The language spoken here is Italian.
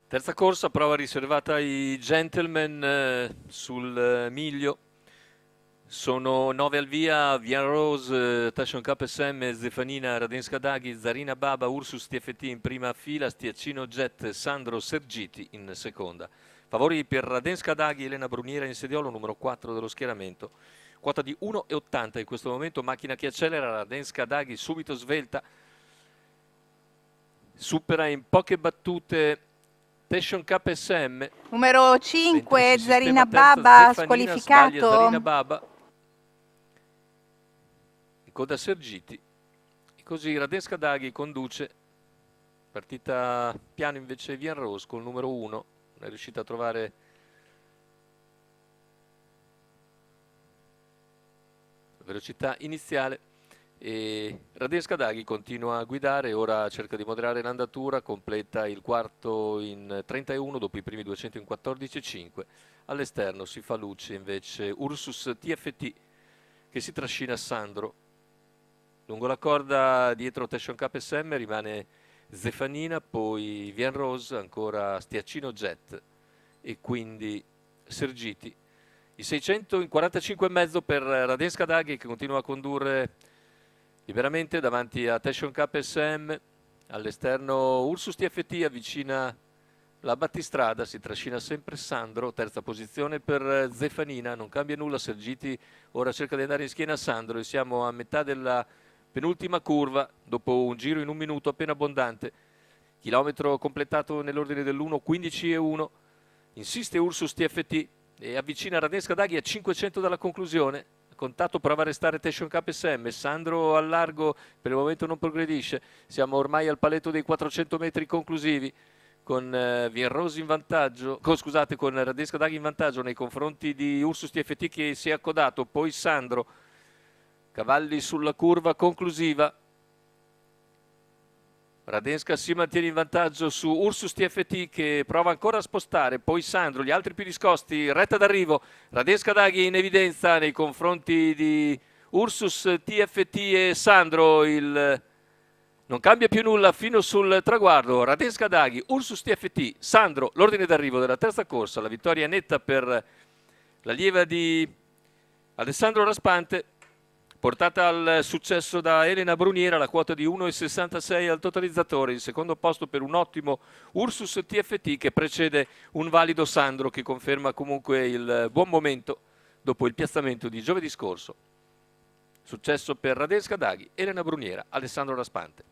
Terza corsa, prova riservata ai gentleman sul miglio. Sono 9 al via, Vian Rose, Tassion Cup SM, Zefanina, Radenska Daghi, Zarina Baba, Ursus TFT in prima fila, Stiacino Jet, Sandro Sergiti in seconda. Favori per Radenska Daghi, Elena Bruniera in sediolo, numero 4 dello schieramento. Quota di 1,80 in questo momento, macchina che accelera, Radenska Daghi subito svelta, supera in poche battute Passion Cup SM, Numero mentre 5, si sistema Zarina terza Baba, Zefanina, sbaglia Zarina squalificato. Baba, in coda Sergiti, e così Radenska Daghi conduce. Partita piano invece Vian Rose col numero 1, non è riuscita a trovare la velocità iniziale. E Radenska Daghi continua a guidare, ora cerca di moderare l'andatura, completa il quarto in 31 dopo i primi 200 in 14,5. All'esterno si fa luce invece Ursus TFT che si trascina Sandro. Lungo la corda dietro Passion Cup SM rimane Zefanina, poi Vian Rose, ancora Stiacino Jet e quindi Sergiti. I 600 in 45,5 per Radenska Daghi che continua a condurre liberamente davanti a Passion Cup SM. All'esterno Ursus TFT avvicina la battistrada, si trascina sempre Sandro, terza posizione per Zefanina, non cambia nulla, Sergiti ora cerca di andare in schiena a Sandro e siamo a metà della penultima curva dopo un giro in un minuto appena abbondante. Chilometro completato nell'ordine dell'1, 15,1. Insiste Ursus TFT e avvicina Radenska Daghi a 500 dalla conclusione. Contatto prova a restare Passion Cup SM, Sandro al largo per il momento non progredisce, siamo ormai al paletto dei 400 metri conclusivi con Vian Rose in vantaggio, con Radenska Daghi in vantaggio nei confronti di Ursus TFT che si è accodato, poi Sandro, cavalli sulla curva conclusiva. Radenska si mantiene in vantaggio su Ursus TFT che prova ancora a spostare, poi Sandro, gli altri più discosti, retta d'arrivo, Radenska Daghi in evidenza nei confronti di Ursus TFT e Sandro, non cambia più nulla fino sul traguardo, Radenska Daghi, Ursus TFT, Sandro, l'ordine d'arrivo della terza corsa, la vittoria netta per l'allieva di Alessandro Raspante, portata al successo da Elena Bruniera, la quota di 1,66 al totalizzatore, il secondo posto per un ottimo Ursus TFT che precede un valido Sandro che conferma comunque il buon momento dopo il piazzamento di giovedì scorso. Successo per Radenska Daghi, Elena Bruniera, Alessandro Raspante.